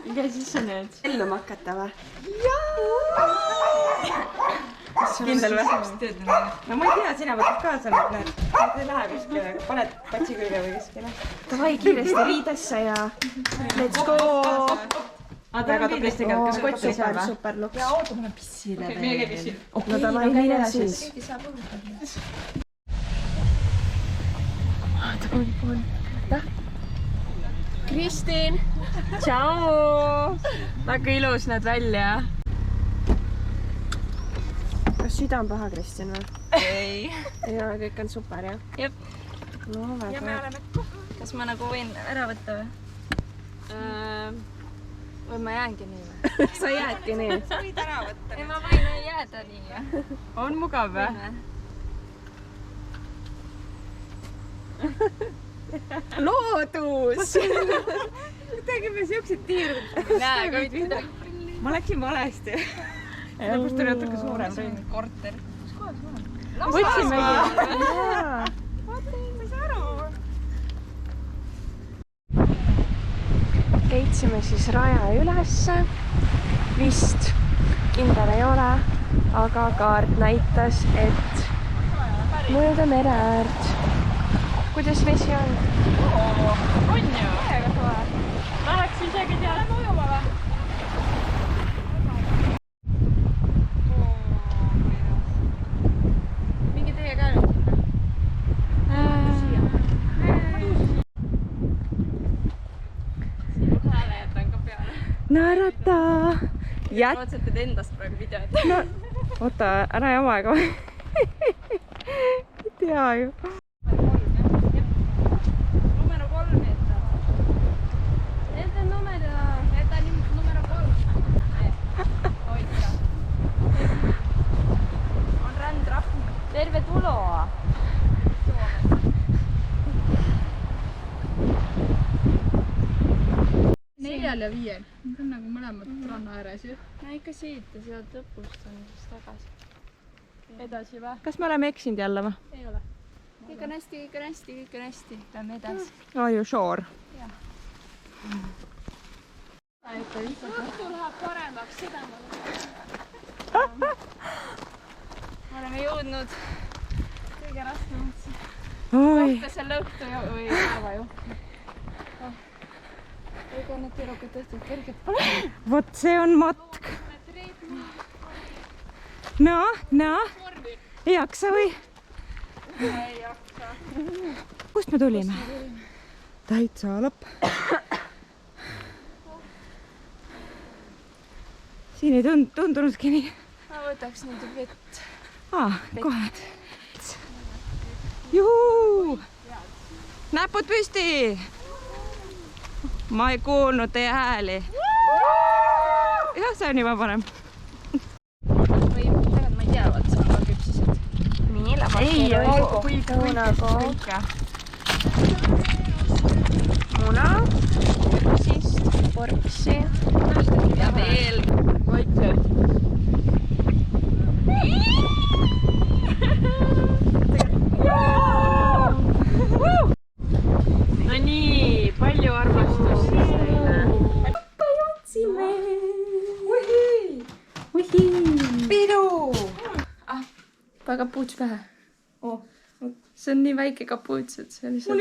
Mida sisse need? Elluma hakata või? Jaa! Kindel või? No ma ei tea, sina võtad kaasa nüüd need. Need ei lähe kuskile, paned patsi külge või kuskile. Davai kiiresti riidesse ja let's go! Väga tublisti käib, kas kott Super, super luks. Ja oota, mul on pissile veel. Mine käi pissi. No davai, mine siis. Oota, pool. Kristin! Tšau! Väga ilus näed välja. Kas süda on paha, Kristjan või? Ei. Ja kõik on super, jah? Jep. No väga. Ja me oleme kohe. Kas ma nagu võin ära võtta või? Või ma jäängi nii või? Sa jäädki nii? Sa võid ära võtta. Ei, ma võin jääda nii. On mugav või? Loodus! Tegime siuksed tiirud. Näe, kui mida. Ma läksin valesti. Lõpust oli natuke suurem. Korter. Kus kohas ma olen? Võtsimegi. Vaata, ma ei saa aru. Leitsime siis raja ülesse. Vist kindel ei ole, aga kaart näitas, et mööda mere äärt. Kuidas vesi on? On ju? Väga soe. Läheks isegi teada ujuma või? Mingi teie ka nüüd? Siia hääle jätan ka peale. Naerata! Lootsid, et endast praegu videot. No, oota, ära jama ega või? Ei tea ju. Numero 3 jätta. Jäta numero 3. Hoidja. On rändrahn. Terve tuloa. Neljal ja 5. Need on nagu mõlemad ranna ääres ju. No ikka siit ja sealt lõpust on siis tagasi. Edasi või? Kas me oleme eksinud jälle või? Ei ole. Kõik on hästi, kõik on hästi, kõik on hästi. Lähme edasi. Are you sure? Õhtu läheb paremaks, seda ma oleme jõudnud kõige raskemasse. Kohta selle õhtu või päeva ju. Ega need tüdrukud õhtul kerged pole. Vot see on matk. No, ei jaksa või? Ei jaksa. Kust me tulime? Täitsa lõpp. Siin ei tundunudki nii. Ma võtaks nüüd vett. Kohe. Juhuu! Näpud püsti! Ma ei kuulnud teie hääli. Jah, see on juba parem. Või tegelikult ma ei tea, vaat sa on ka küpsised. Nii, läbas. Ei, nagu. Muna. Siis porksi. Ja veel. Vaikselt. No nii, palju armastust teile. Jõudsime. Pidu! Pane kapuuts pähe. See on nii väike kapuuts, et see lihtsalt...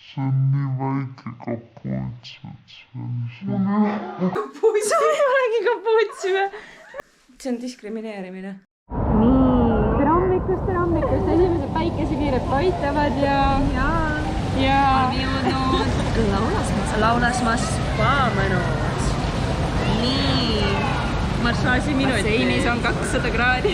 See on nii väike kapuuts, et see on Kapuuts? See ei olegi kapuuts või? See on diskrimineerimine. Nii. Tere hommikust, esimesed päikesekiired paistavad ja... Oleme jõudnud Laulasmaas spaamõnus. Nii. Massaaži minuti. Basseinis on 200 kraadi.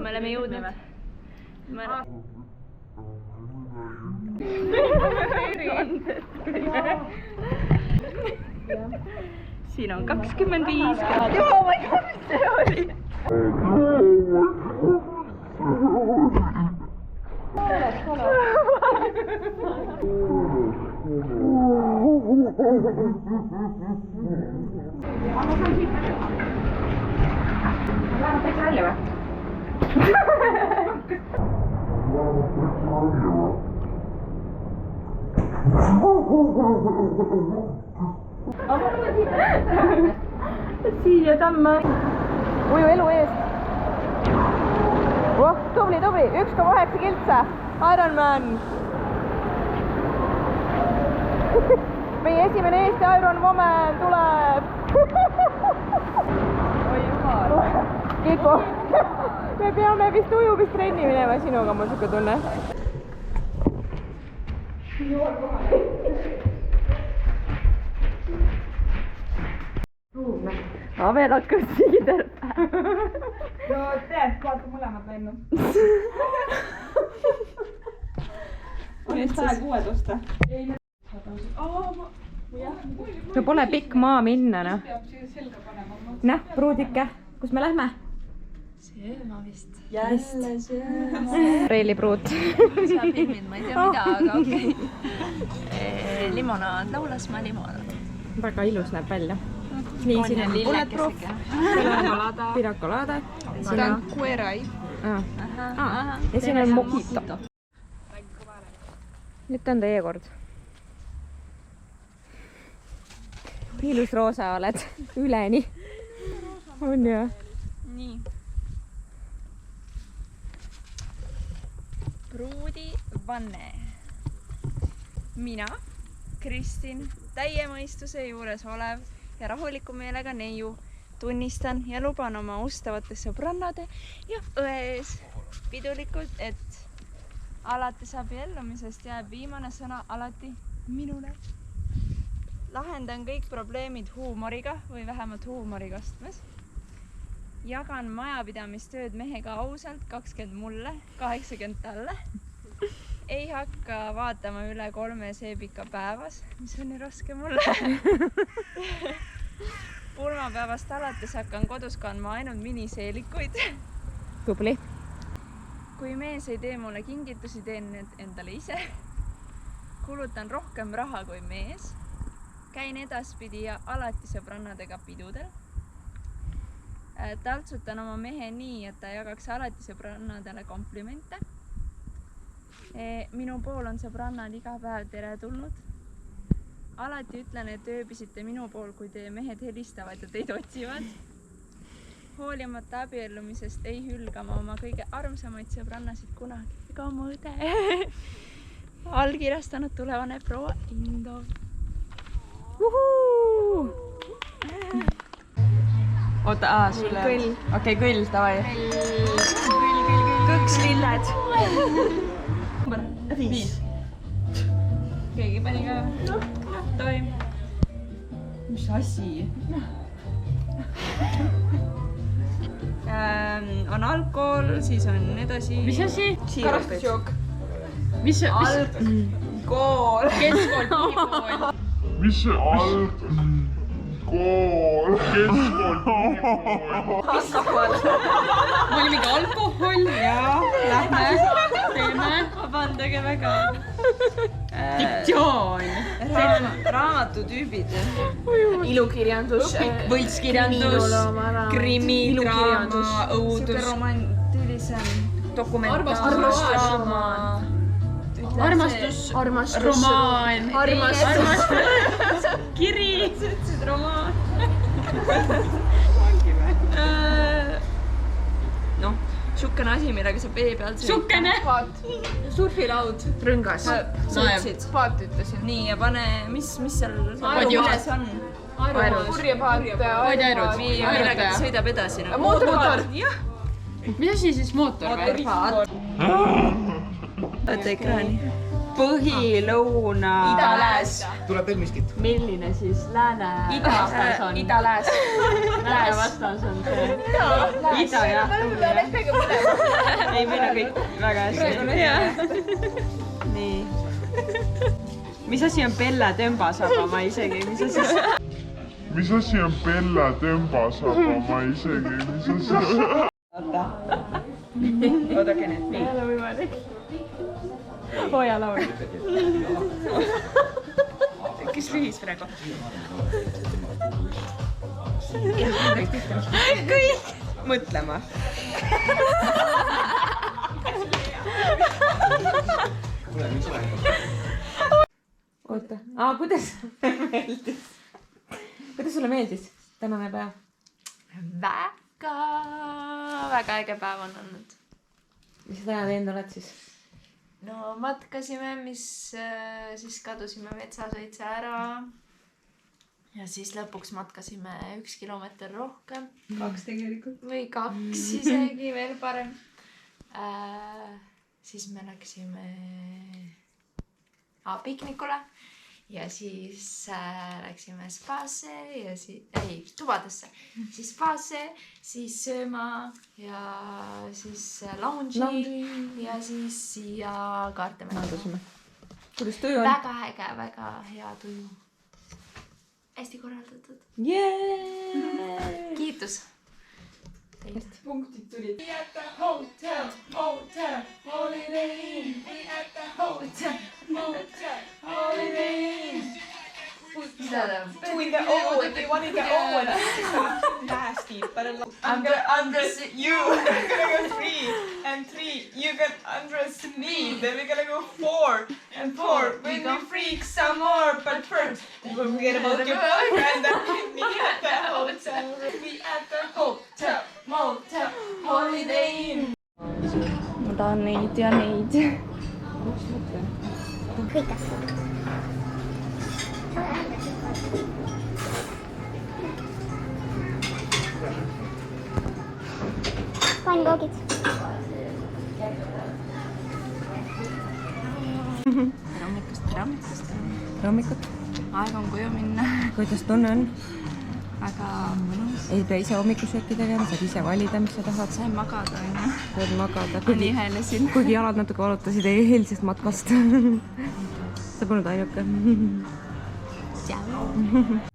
Me oleme jõudnud. siin on 25 kraadi. Oh my god, mis see oli? Läheteks välja või? Siia tamma. Uju elu eest. Oh, tubli, 1,9 kiltsa. Ironman. Meie esimene Eesti Iron Woman tuleb. Oi jumal. Kiku. Me peame vist ujumistrenni minema sinuga, mul siuke tunne. Avel hakkas siider. No tead, vaata mõlemad lennud. On just aeg uued osta. No pole pikk maa minna, noh. Näh, pruudike, kus me lähme? Sööma vist. Jälle sööma. Reilipruut. Sa filmid, ma ei tea mida, aga okei. Limonaad, Laulasmaa limonaad. Väga ilus näeb välja. Nii, siin on bulletproof. Pinacolada. Seda on kuerai. Ja siin on mojito. Nüüd on teie kord. Ilus roosa oled. Üleni. On ju? Nii. Pruudivanne. Mina, Kristin, täie mõistuse juures olev ja rahuliku meelega neiu tunnistan ja luban oma ustavate sõbrannade ja õe ees pidulikult, et alates abiellumisest jääb viimane sõna alati minule. Lahendan kõik probleemid huumoriga või vähemalt huumori kastmes. Jagan majapidamistööd mehega ausalt, 20 mulle, 80 talle. Ei hakka vaatama üle 3 seebika päevas, mis on nii raske mulle. Pulmapäevast alates hakkan kodus kandma ainult miniseelikuid. Tubli. Kui mees ei tee mulle kingitusi, teen need endale ise. Kulutan rohkem raha kui mees. Käin edaspidi ja alati sõbrannadega pidudel. Taltsutan oma mehe nii, et ta jagaks alati sõbrannadele komplimente. Minu pool on sõbrannad iga päev tere tulnud. Alati ütlen, et ööbisite minu pool, kui teie mehed helistavad ja teid otsivad. Hoolimata abiellumisest ei hülga ma oma kõige armsamaid sõbrannasid kunagi. Ega oma õde. Allkirjastanud tulevane proua Indov. Oota, sulle... Kõll. Okei, kõll, davai. Kõks lilled. 5. Keegi pani ka. Davai. Mis asi? On alkohol, siis on edasi... Mis asi? Karastusjook. Mis? Alkohol. Keskkool, põhikool. Mis see alkohol? Keskkool. Ma olin mingi alkohol. Jaa, lähme. Teeme. Vabandage väga. Diktsioon. Raamatutüübid. Ilukirjandus. Võltskirjandus, krimi, draama, õudus. Romantilisem dokumentaaldraama. Armastus. Romaan. Kiri. Sa ütlesid romaan. Noh, šukkene asi, millega sa vee peal sõid. Šukkene. Surfilaud. Rõngas. Sõitsid. Paat ütlesin. Nii, ja pane, mis seal üles on? Purjepaat. Podjaerud. Millega ta sõidab edasi? Mootorpaat. Jah. Mis asi siis mootor või? Mootorpaat. Vaata ekraani. Põhi, lõuna. Ida-lääs. Tuleb veel miskit. Milline siis lääne vastas on? Ida-lääs. Lääne vastas on see. Ida, jah. Ei, meil on kõik väga hästi. Nii. mis asi on Bella Tõmbasaba, ma isegi, mis asi? Mis asi on Bella Tõmbasaba, ma isegi, mis asi? Oodake nüüd, nii. Ei ole võimalik. Hoia laul. Kes lühis praegu? Kõik. Mõtlema. Oota, kuidas meeldis? Kuidas sulle meeldis tänane päev? väga äge päev on olnud. Mis sa täna teinud oled siis? No matkasime, siis kadusime metsasõitse ära. Ja siis lõpuks matkasime 1 kilomeeter rohkem. 2 tegelikult. Või 2 isegi, veel parem. Siis me läksime piknikule ja siis läksime spaasse ja tubadesse. Siis spaasse, siis sööma ja siis lounge'i ja siis siia kaarte mängima. Kuidas tuju on? Väga äge, väga hea tuju. Hästi korraldatud. Yeah! Kiitus. Punktid tulid. We at the hotel, holiday inn. We at the hotel, holiday inn. Mida ta on? With the old, they wanted the old. Nasty, but I'm gonna undress you. We're gonna go 3 and 3. You can undress me. Then we're gonna go 4 and 4. When we freak some more, but first we'll forget about your boyfriend and meet me at the hotel. We at the hotel, motel, holiday inn. Ma tahan neid ja neid. pannkoogid. Tere hommikut. Aeg on koju minna. Kuidas tunne on? Väga mõnus. Ei pea ise hommikusööki tegema, saad ise valida, mis sa tahad. Sain magada, on ju. Saad magada. Nihelesin. Kuigi jalad natuke valutasid eilsest matkast. Sa polnud ainuke. Tšau.